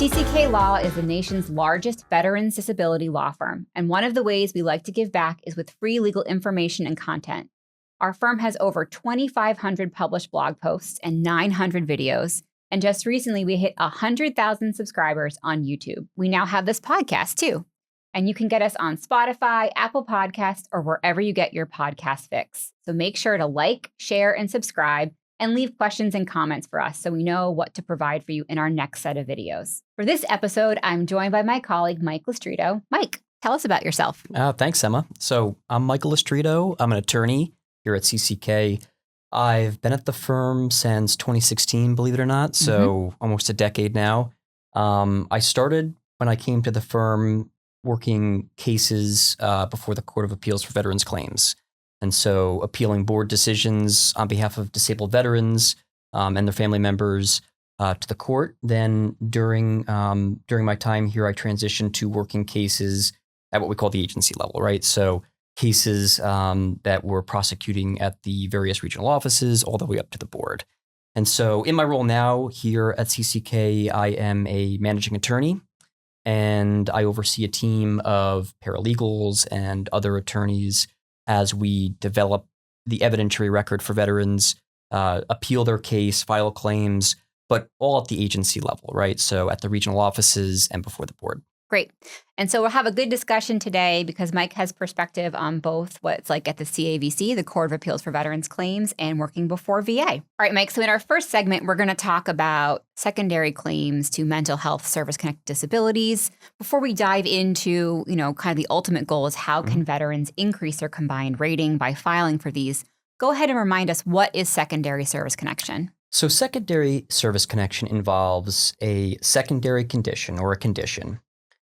CCK Law is the nation's largest veterans disability law firm, and one of the ways we like to give back is with free legal information and content. Our firm has over 2,500 published blog posts and 900 videos, and just recently we hit 100,000 subscribers on YouTube. We now have this podcast too, and you can get us on Spotify, Apple Podcasts, or wherever you get your podcast fix. So make sure to like, share, and subscribe, and leave questions and comments for us so we know what to provide for you in our next set of videos. For this episode, I'm joined by my colleague, Mike Lestrito. Mike, tell us about yourself. Thanks, Emma. So I'm Michael Lestrito. I'm an attorney here at CCK. I've been at the firm since 2016, believe it or not, so almost a decade now. I started when I came to the firm working cases before the Court of Appeals for Veterans Claims. And so appealing board decisions on behalf of disabled veterans and their family members to the court. Then during my time here, I transitioned to working cases at what we call the agency level, right? So cases that we're prosecuting at the various regional offices all the way up to the board. And so in my role now here at CCK, I am a managing attorney, and I oversee a team of paralegals and other attorneys as we develop the evidentiary record for veterans, appeal their case, file claims, but all at the agency level, right? So at the regional offices and before the board. Great. And so we'll have a good discussion today because Mike has perspective on both what it's like at the CAVC, the Court of Appeals for Veterans Claims, and working before VA. All right, Mike, so in our first segment, we're going to talk about secondary claims to mental health service-connected disabilities. Before we dive into, kind of the ultimate goal is how can veterans increase their combined rating by filing for these, go ahead and remind us, what is secondary service connection? So secondary service connection involves a secondary condition or a condition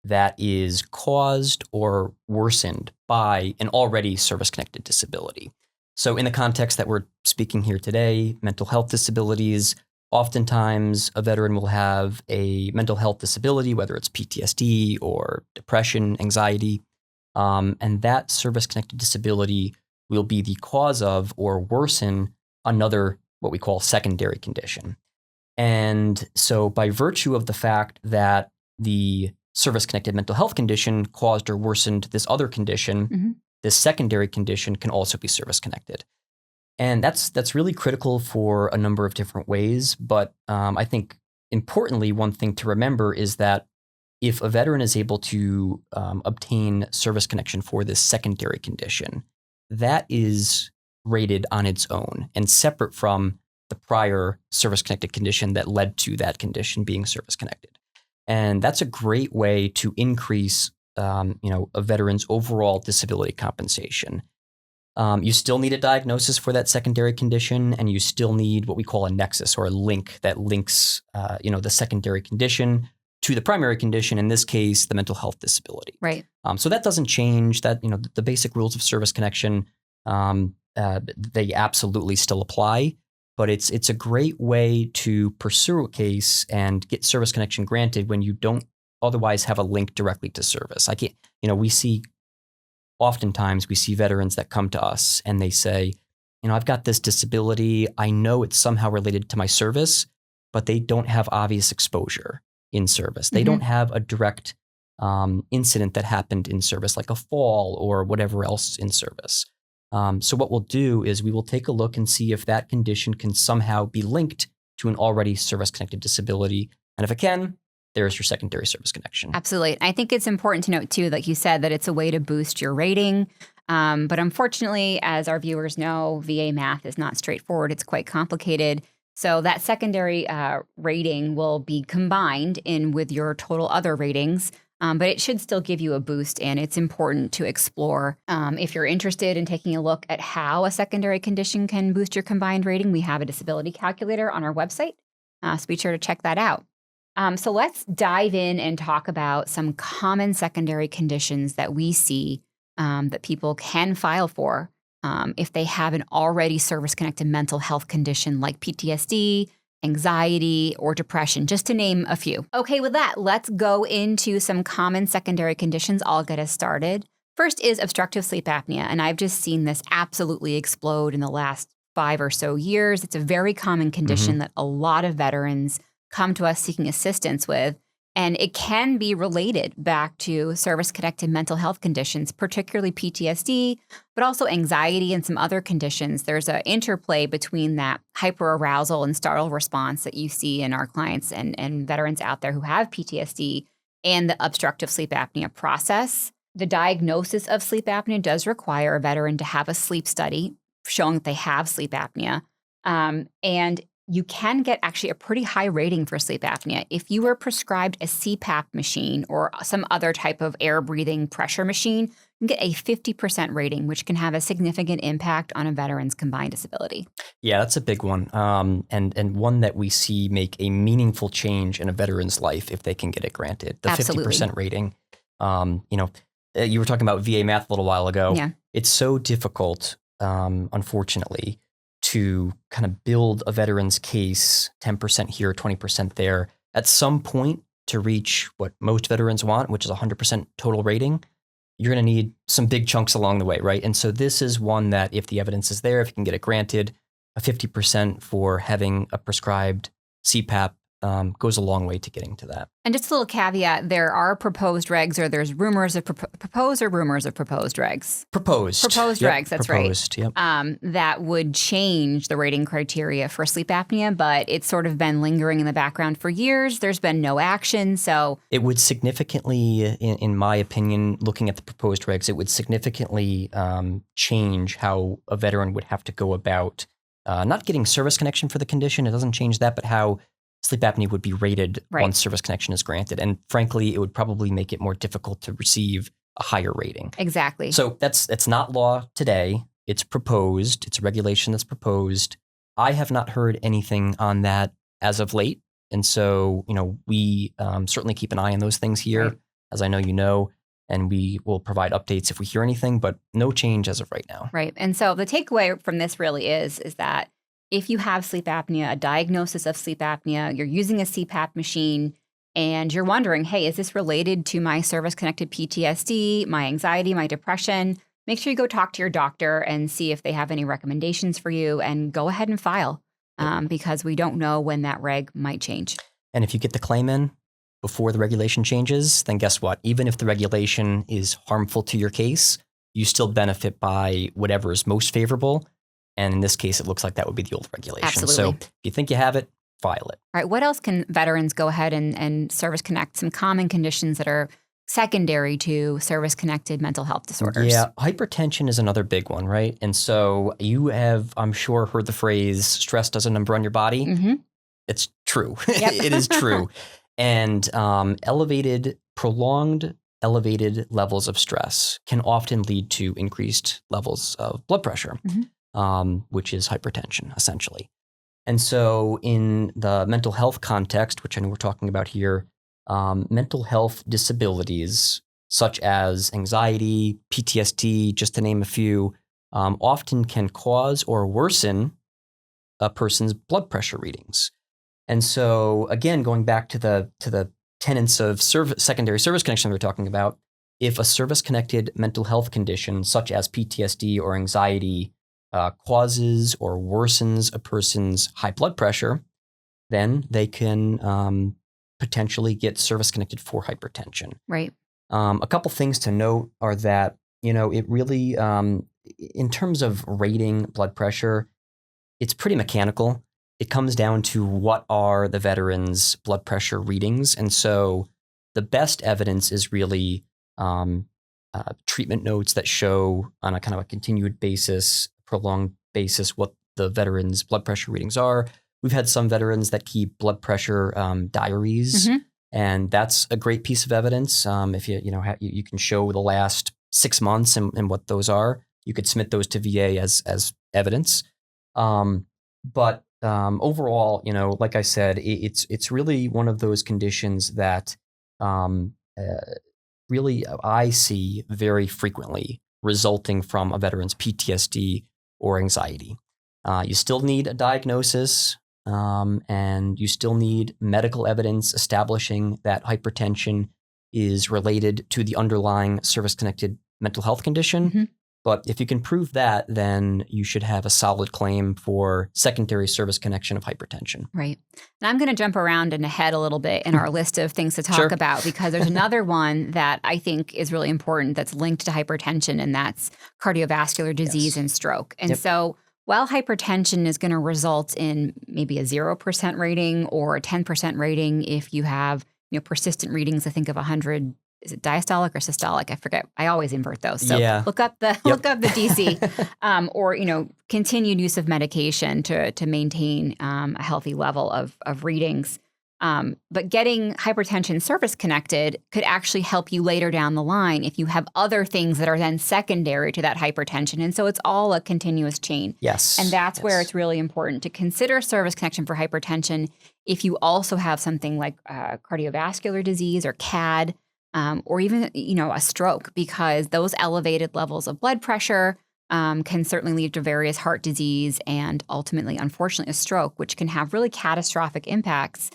that is caused or worsened by an already service-connected disability. So in the context that we're speaking here today, mental health disabilities, oftentimes a veteran will have a mental health disability, whether it's PTSD or depression, anxiety, and that service-connected disability will be the cause of or worsen another, what we call secondary condition. And so by virtue of the fact that the service-connected mental health condition caused or worsened this other condition, this secondary condition can also be service-connected. And that's really critical for a number of different ways. But I think importantly, one thing to remember is that if a veteran is able to obtain service connection for this secondary condition, that is rated on its own and separate from the prior service-connected condition that led to that condition being service-connected. And that's a great way to increase, a veteran's overall disability compensation. You still need a diagnosis for that secondary condition, and you still need what we call a nexus or a link that links, the secondary condition to the primary condition. In this case, the mental health disability. Right. So that doesn't change. That the basic rules of service connection, they absolutely still apply. But it's a great way to pursue a case and get service connection granted when you don't otherwise have a link directly to service. Oftentimes we see veterans that come to us and they say, I've got this disability. I know it's somehow related to my service, but they don't have obvious exposure in service. They don't have a direct incident that happened in service, like a fall or whatever else in service. So what we'll do is we will take a look and see if that condition can somehow be linked to an already service-connected disability. And if it can, there's your secondary service connection. Absolutely. I think it's important to note, too, like you said, that it's a way to boost your rating. But unfortunately, as our viewers know, VA math is not straightforward. It's quite complicated. So that secondary rating will be combined in with your total other ratings. But it should still give you a boost, and it's important to explore. If you're interested in taking a look at how a secondary condition can boost your combined rating, we have a disability calculator on our website, so be sure to check that out. So let's dive in and talk about some common secondary conditions that we see that people can file for if they have an already service-connected mental health condition like PTSD, anxiety, or depression, just to name a few. Okay, with that, let's go into some common secondary conditions. I'll get us started. First is obstructive sleep apnea, and I've just seen this absolutely explode in the last 5 or so years. It's a very common condition that a lot of veterans come to us seeking assistance with. And it can be related back to service-connected mental health conditions, particularly PTSD, but also anxiety and some other conditions. There's an interplay between that hyperarousal and startle response that you see in our clients and veterans out there who have PTSD and the obstructive sleep apnea process. The diagnosis of sleep apnea does require a veteran to have a sleep study showing that they have sleep apnea. And you can get actually a pretty high rating for sleep apnea. If you were prescribed a CPAP machine or some other type of air breathing pressure machine, you can get a 50% rating, which can have a significant impact on a veteran's combined disability. Yeah, that's a big one, and one that we see make a meaningful change in a veteran's life if they can get it granted. The Absolutely. 50% rating. You were talking about VA math a little while ago. Yeah. It's so difficult, unfortunately, to kind of build a veteran's case, 10% here, 20% there, at some point to reach what most veterans want, which is 100% total rating. You're going to need some big chunks along the way, right? And so this is one that if the evidence is there, if you can get it granted, a 50% for having a prescribed CPAP goes a long way to getting to that. And just a little caveat, there are proposed regs, or there's rumors of proposed or rumors of proposed regs. Proposed Yep, regs, that's proposed, right. Yep. That would change the rating criteria for sleep apnea, but it's sort of been lingering in the background for years. There's been no action, so... It would significantly, in my opinion, looking at the proposed regs, it would significantly change how a veteran would have to go about not getting service connection for the condition. It doesn't change that, but how sleep apnea would be rated once service connection is granted. And frankly, it would probably make it more difficult to receive a higher rating. Exactly. So it's not law today. It's proposed. It's a regulation that's proposed. I have not heard anything on that as of late. And so, we certainly keep an eye on those things here, as I know you know, and we will provide updates if we hear anything, but no change as of right now. Right. And so the takeaway from this really is that if you have sleep apnea, a diagnosis of sleep apnea, you're using a CPAP machine, and you're wondering, hey, is this related to my service-connected PTSD, my anxiety, my depression? Make sure you go talk to your doctor and see if they have any recommendations for you, and go ahead and file because we don't know when that reg might change. And if you get the claim in before the regulation changes, then guess what? Even if the regulation is harmful to your case, you still benefit by whatever is most favorable. And in this case, it looks like that would be the old regulation. Absolutely. So if you think you have it, file it. All right. What else can veterans go ahead and service connect? Some common conditions that are secondary to service-connected mental health disorders. Yeah, hypertension is another big one, right? And so you have, I'm sure, heard the phrase, stress does a number on your body. Mm-hmm. It's true. Yep. It is true. And prolonged elevated levels of stress can often lead to increased levels of blood pressure. Mm-hmm. Which is hypertension, essentially. And so in the mental health context, which I know we're talking about here, mental health disabilities such as anxiety, PTSD, just to name a few, often can cause or worsen a person's blood pressure readings. And so again, going back to the tenets of secondary service connection we were talking about, if a service-connected mental health condition such as PTSD or anxiety causes or worsens a person's high blood pressure, then they can potentially get service-connected for hypertension. Right. A couple things to note are that, it really, in terms of rating blood pressure, it's pretty mechanical. It comes down to what are the veteran's blood pressure readings. And so the best evidence is really treatment notes that show on a kind of a continued basis, prolonged basis, what the veteran's blood pressure readings are. We've had some veterans that keep blood pressure diaries, mm-hmm. and that's a great piece of evidence. If you can show the last 6 months and what those are, you could submit those to VA as evidence. But overall, like I said, it's really one of those conditions that really I see very frequently resulting from a veteran's PTSD or anxiety. You still need a diagnosis, and you still need medical evidence establishing that hypertension is related to the underlying service-connected mental health condition. Mm-hmm. But if you can prove that, then you should have a solid claim for secondary service connection of hypertension. Right. And I'm going to jump around and ahead a little bit in our list of things to talk Sure. about, because there's another one that I think is really important that's linked to hypertension, and that's cardiovascular disease and stroke. And so while hypertension is going to result in maybe a 0% rating or a 10% rating if you have persistent readings, I think of 100. Is it diastolic or systolic? I forget. I always invert those. So look up the DC, or continued use of medication to maintain a healthy level of readings. But getting hypertension service connected could actually help you later down the line if you have other things that are then secondary to that hypertension. And so it's all a continuous chain. Yes. And that's where it's really important to consider service connection for hypertension if you also have something like cardiovascular disease or CAD. Or even, a stroke, because those elevated levels of blood pressure can certainly lead to various heart disease and ultimately, unfortunately, a stroke, which can have really catastrophic impacts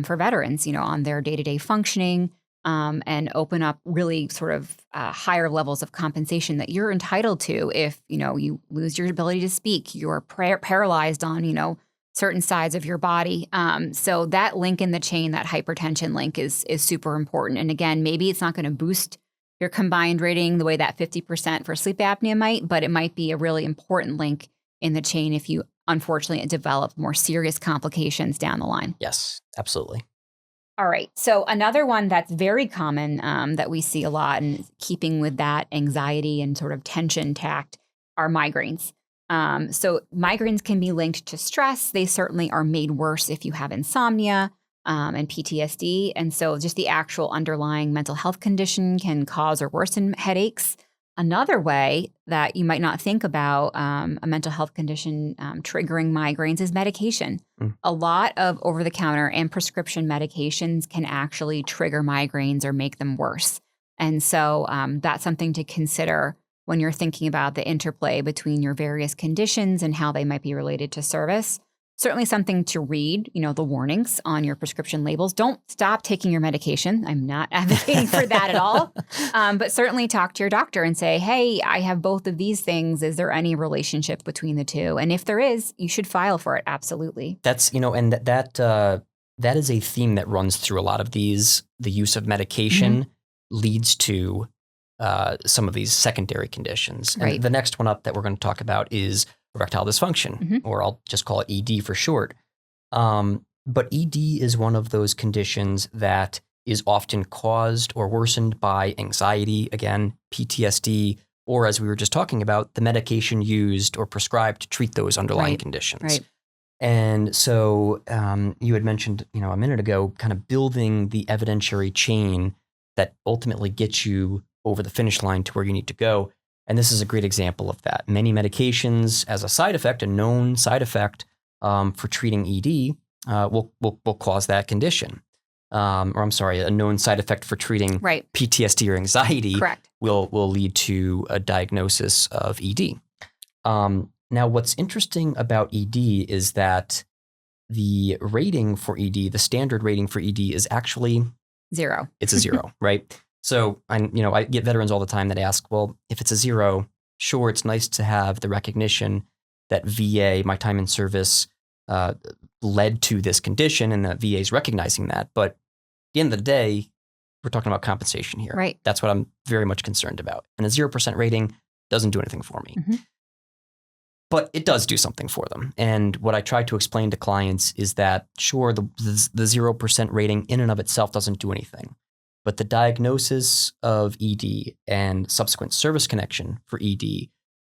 for veterans, on their day-to-day functioning and open up really sort of higher levels of compensation that you're entitled to if, you lose your ability to speak, you're paralyzed on, certain sides of your body. So that link in the chain, that hypertension link is super important. And again, maybe it's not going to boost your combined rating the way that 50% for sleep apnea might, but it might be a really important link in the chain if you unfortunately develop more serious complications down the line. Yes, absolutely. All right. So another one that's very common that we see a lot, and keeping with that anxiety and sort of tension tact, are migraines. So migraines can be linked to stress. They certainly are made worse if you have insomnia and PTSD. And so just the actual underlying mental health condition can cause or worsen headaches. Another way that you might not think about a mental health condition triggering migraines is medication. A lot of over-the-counter and prescription medications can actually trigger migraines or make them worse. And so that's something to consider when you're thinking about the interplay between your various conditions and how they might be related to service. Certainly something to read, the warnings on your prescription labels. Don't stop taking your medication. I'm not advocating for that at all. But certainly talk to your doctor and say, hey, I have both of these things. Is there any relationship between the two? And if there is, you should file for it. Absolutely. That's, and that is a theme that runs through a lot of these. The use of medication leads to some of these secondary conditions. And the next one up that we're going to talk about is erectile dysfunction, or I'll just call it ED for short. But ED is one of those conditions that is often caused or worsened by anxiety, again, PTSD, or as we were just talking about, the medication used or prescribed to treat those underlying conditions. Right. And so you had mentioned, a minute ago, kind of building the evidentiary chain that ultimately gets you over the finish line to where you need to go. And this is a great example of that. Many medications as a side effect, a known side effect for treating ED will cause that condition. A known side effect for treating PTSD or anxiety will lead to a diagnosis of ED. Now, what's interesting about ED is that the rating for ED, the standard rating for ED is actually 0. It's a 0, right? So I get veterans all the time that ask, well, if it's a 0, sure, it's nice to have the recognition that VA, my time in service, led to this condition and that VA is recognizing that. But at the end of the day, we're talking about compensation here. Right. That's what I'm very much concerned about. And a 0% rating doesn't do anything for me. But it does do something for them. And what I try to explain to clients is that, sure, the 0% rating in and of itself doesn't do anything. But the diagnosis of ED and subsequent service connection for ED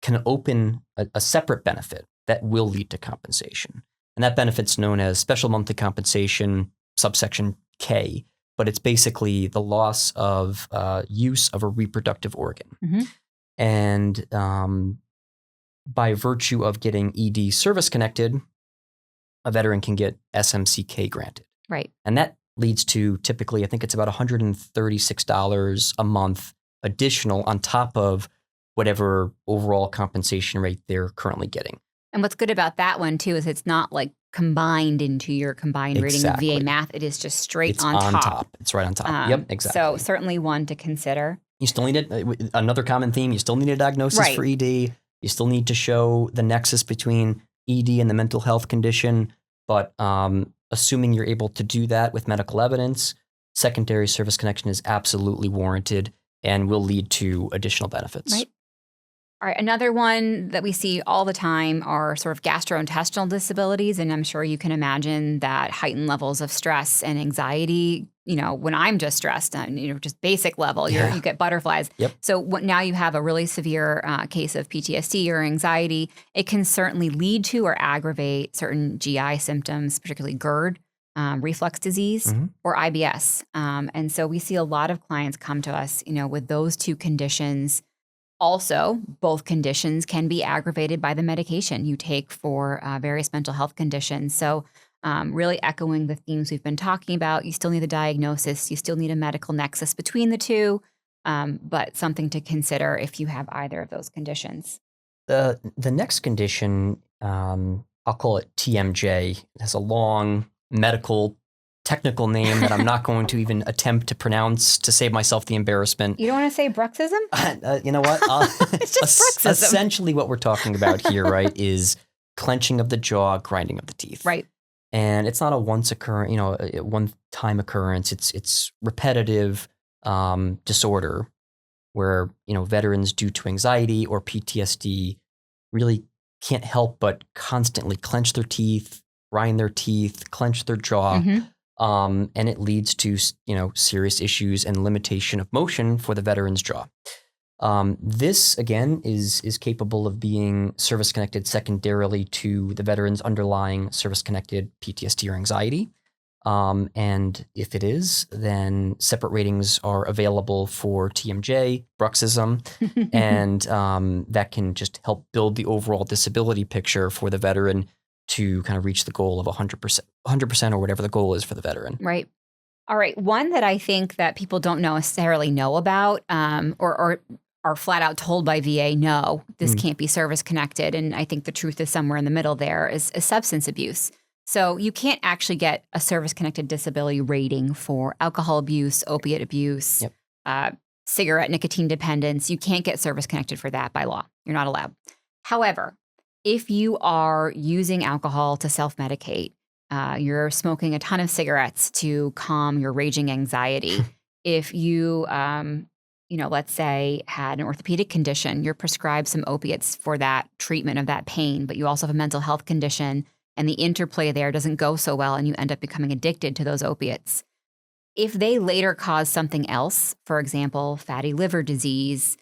can open a separate benefit that will lead to compensation. And that benefit's known as special monthly compensation, subsection K, but it's basically the loss of use of a reproductive organ. And by virtue of getting ED service connected, a veteran can get SMCK granted. Right. And that leads to typically, I think it's about $136 a month additional on top of whatever overall compensation rate they're currently getting. And what's good about that one too is it's not like combined into your combined rating of VA math. It is just straight it's on top. It's right on top. Yep, exactly. So certainly one to consider. You still need it. Another common theme, you still need a diagnosis Right. for ED. You still need to show the nexus between ED and the mental health condition. But assuming you're able to do that with medical evidence, secondary service connection is absolutely warranted and will lead to additional benefits. Right. All right. Another one that we see all the time are sort of gastrointestinal disabilities. And I'm sure you can imagine that heightened levels of stress and anxiety, when I'm just stressed, just basic level, you get butterflies. Yep. So now you have a really severe case of PTSD or anxiety. It can certainly lead to or aggravate certain GI symptoms, particularly GERD, reflux disease, or IBS. And so we see a lot of clients come to us, with those two conditions. Also, both conditions can be aggravated by the medication you take for various mental health conditions. So really echoing the themes we've been talking about, you still need the diagnosis, you still need a medical nexus between the two, but something to consider if you have either of those conditions. The next condition, I'll call it TMJ. It has a long medical technical name that I'm not going to even attempt to pronounce to save myself the embarrassment. You don't want to say bruxism? You know what? It's just bruxism. Essentially what we're talking about here, right, is clenching of the jaw, grinding of the teeth. Right. And it's not a one-time occurrence. It's repetitive disorder where, veterans due to anxiety or PTSD really can't help but constantly clench their teeth, grind their teeth, clench their jaw. And it leads to, serious issues and limitation of motion for the veteran's jaw. This, again, is capable of being service-connected secondarily to the veteran's underlying service-connected PTSD or anxiety. And if it is, then separate ratings are available for TMJ, bruxism, and that can just help build the overall disability picture for the veteran to kind of reach the goal of 100% or whatever the goal is for the veteran. Right. All right. One that I think that people don't necessarily know about or are flat out told by VA, no, this can't be service connected. And I think the truth is somewhere in the middle there is substance abuse. So you can't actually get a service connected disability rating for alcohol abuse, opiate abuse, cigarette nicotine dependence. You can't get service connected for that by law. You're not allowed. However, if you are using alcohol to self-medicate, you're smoking a ton of cigarettes to calm your raging anxiety. If you, let's say had an orthopedic condition, you're prescribed some opiates for that treatment of that pain, but you also have a mental health condition and the interplay there doesn't go so well and you end up becoming addicted to those opiates. If they later cause something else, for example, fatty liver disease,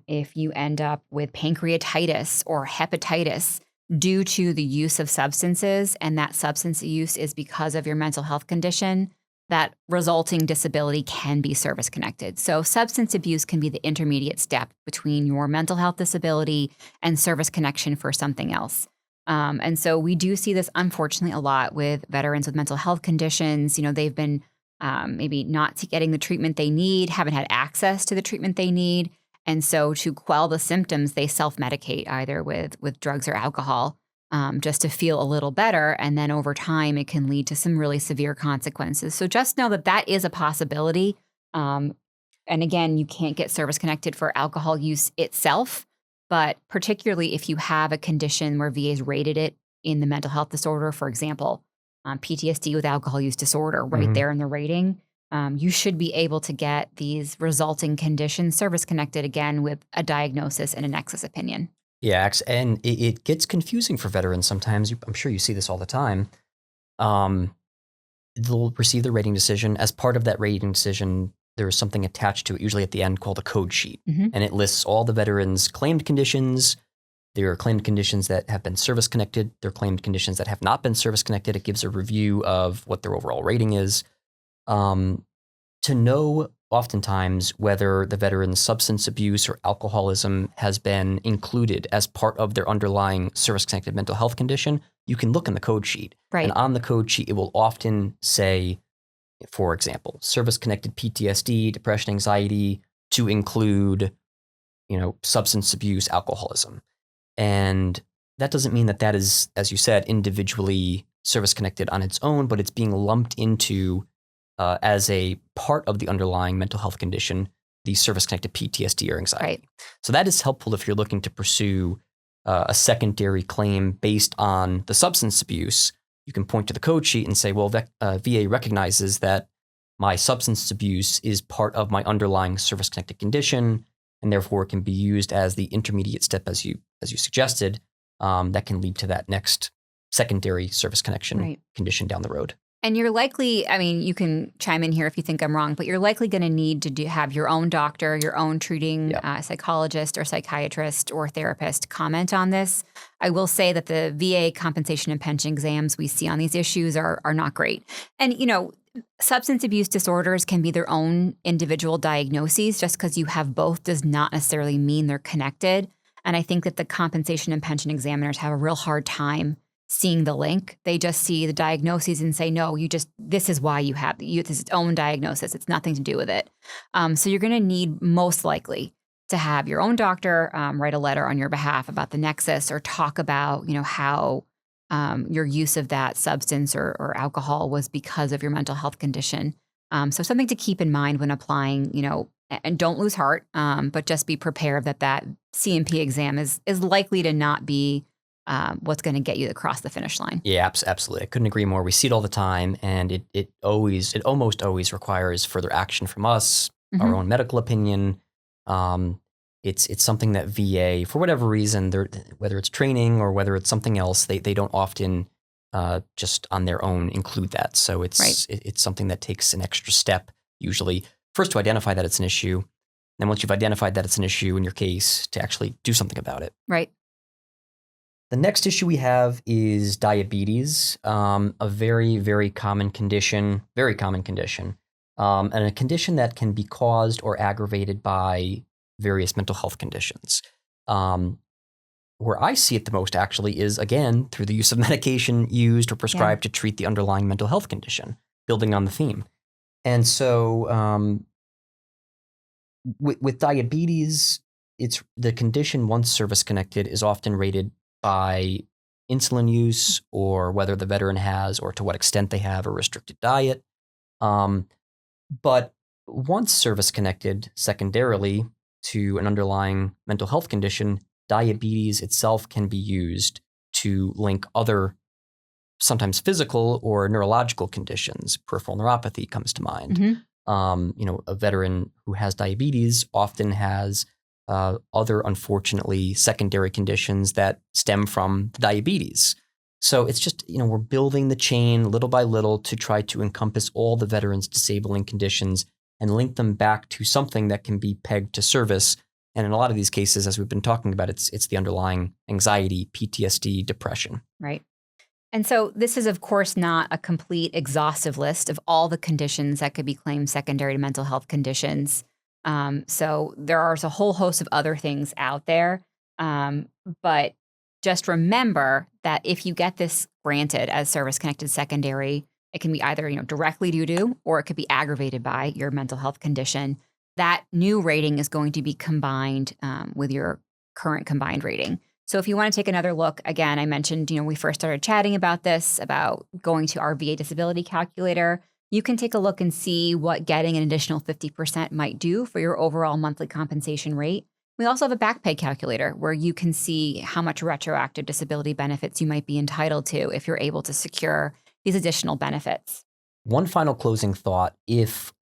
if you end up with pancreatitis or hepatitis due to the use of substances, and that substance use is because of your mental health condition, that resulting disability can be service connected. So substance abuse can be the intermediate step between your mental health disability and service connection for something else. And so we do see this, unfortunately, a lot with veterans with mental health conditions. They've been maybe not getting the treatment they need, haven't had access to the treatment they need. And so to quell the symptoms, they self-medicate either with drugs or alcohol just to feel a little better. And then over time, it can lead to some really severe consequences. So just know that is a possibility. And again, you can't get service connected for alcohol use itself, but particularly if you have a condition where VA's rated it in the mental health disorder, for example, PTSD with alcohol use disorder right there in the rating, you should be able to get these resulting conditions service connected again with a diagnosis and a nexus opinion. Yeah, and it gets confusing for veterans sometimes. I'm sure you see this all the time. They'll receive the rating decision. As part of that rating decision, there's something attached to it, usually at the end, called a code sheet. And it lists all the veterans' claimed conditions. There are claimed conditions that have been service connected. There are claimed conditions that have not been service connected. It gives a review of what their overall rating is. To know oftentimes whether the veteran's substance abuse or alcoholism has been included as part of their underlying service-connected mental health condition, you can look in the code sheet. Right. And on the code sheet, it will often say, for example, service-connected PTSD, depression, anxiety, to include, substance abuse, alcoholism. And that doesn't mean that is, as you said, individually service-connected on its own, but it's being lumped into as a part of the underlying mental health condition the service-connected PTSD or anxiety. Right. So that is helpful if you're looking to pursue a secondary claim based on the substance abuse. You can point to the code sheet and say, well, VA recognizes that my substance abuse is part of my underlying service-connected condition, and therefore it can be used as the intermediate step, as you suggested, that can lead to that next secondary service connection condition down the road. And you're likely, I mean, you can chime in here if you think I'm wrong, but you're likely going to need to have your own doctor, your own treating psychologist or psychiatrist or therapist comment on this. I will say that the VA compensation and pension exams we see on these issues are not great. And, substance abuse disorders can be their own individual diagnoses. Just because you have both does not necessarily mean they're connected. And I think that the compensation and pension examiners have a real hard time seeing the link. They just see the diagnoses and say, no, this is why you have this its own diagnosis. It's nothing to do with it. So you're going to need most likely to have your own doctor write a letter on your behalf about the nexus, or talk about, how your use of that substance or alcohol was because of your mental health condition. So something to keep in mind when applying, and don't lose heart, but just be prepared that C&P exam is likely to not be what's going to get you across the finish line. Yeah, absolutely. I couldn't agree more. We see it all the time, and it almost always requires further action from us, our own medical opinion. It's something that VA, for whatever reason, whether it's training or whether it's something else, they don't often just on their own include that. So it's something that takes an extra step, usually, first to identify that it's an issue. Then once you've identified that it's an issue in your case, to actually do something about it. Right. The next issue we have is diabetes, a very, very common condition, and a condition that can be caused or aggravated by various mental health conditions. Where I see it the most actually is, again, through the use of medication used or prescribed to treat the underlying mental health condition, building on the theme. And so with diabetes, it's the condition, once service-connected, is often rated by insulin use, or whether the veteran has, or to what extent they have, a restricted diet. But once service-connected, secondarily to an underlying mental health condition, diabetes itself can be used to link other, sometimes physical or neurological conditions. Peripheral neuropathy comes to mind. A veteran who has diabetes often has other, unfortunately, secondary conditions that stem from the diabetes. So it's just, we're building the chain little by little to try to encompass all the veterans' disabling conditions and link them back to something that can be pegged to service. And in a lot of these cases, as we've been talking about, it's the underlying anxiety, PTSD, depression. Right. And so this is, of course, not a complete exhaustive list of all the conditions that could be claimed secondary to mental health conditions. So there are a whole host of other things out there. But just remember that if you get this granted as service-connected secondary, it can be either, directly due to, or it could be aggravated by your mental health condition. That new rating is going to be combined with your current combined rating. So if you want to take another look, again, I mentioned, we first started chatting about this, about going to our VA disability calculator. You can take a look and see what getting an additional 50% might do for your overall monthly compensation rate. We also have a backpay calculator where you can see how much retroactive disability benefits you might be entitled to if you're able to secure these additional benefits. One final closing thought: if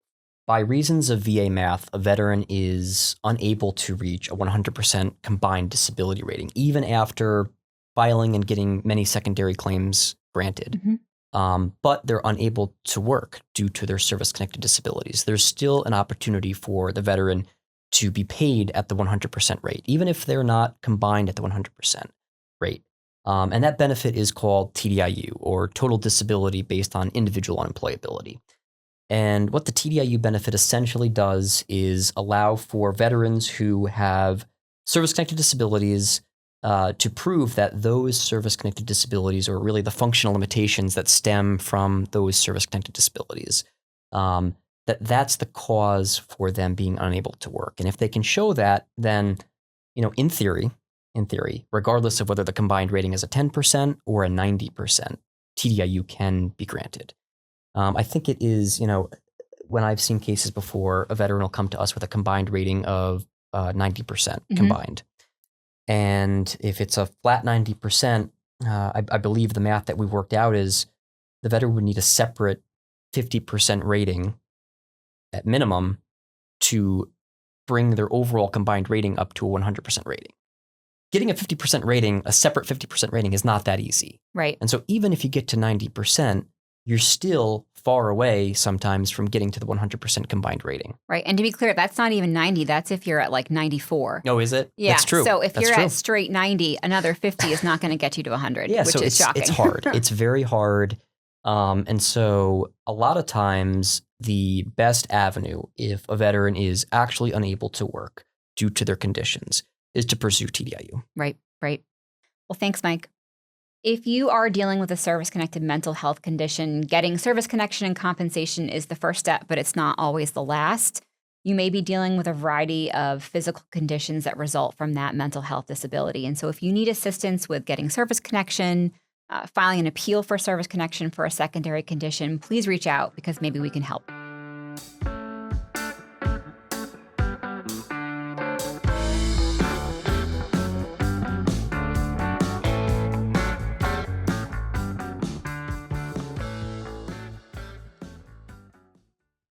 by reasons of VA math, a veteran is unable to reach a 100% combined disability rating, even after filing and getting many secondary claims granted, but they're unable to work due to their service-connected disabilities, there's still an opportunity for the veteran to be paid at the 100% rate, even if they're not combined at the 100% rate. And that benefit is called TDIU, or total disability based on individual unemployability. And what the TDIU benefit essentially does is allow for veterans who have service-connected disabilities to prove that those service-connected disabilities, or really the functional limitations that stem from those service-connected disabilities, that's the cause for them being unable to work. And if they can show that, then, in theory, regardless of whether the combined rating is a 10% or a 90%, TDIU can be granted. I think it is, when I've seen cases before, a veteran will come to us with a combined rating of 90% Mhm. combined. And if it's a flat 90%, I believe the math that we worked out is the veteran would need a separate 50% rating at minimum to bring their overall combined rating up to a 100% rating. Getting a 50% rating, a separate 50% rating, is not that easy. Right. And so even if you get to 90%, you're still far away sometimes from getting to the 100% combined rating. Right. And to be clear, that's not even 90. That's if you're at like 94. Oh, is it? Yeah. That's true. So if That's you're true. at straight 90, another 50 is not going to get you to 100, Yeah, which so is shocking. it's hard. It's very hard. And so a lot of times the best avenue, if a veteran is actually unable to work due to their conditions, is to pursue TDIU. Right. Well, thanks, Mike. If you are dealing with a service-connected mental health condition, getting service connection and compensation is the first step, but it's not always the last. You may be dealing with a variety of physical conditions that result from that mental health disability. And so if you need assistance with getting service connection, filing an appeal for service connection for a secondary condition, please reach out because maybe we can help.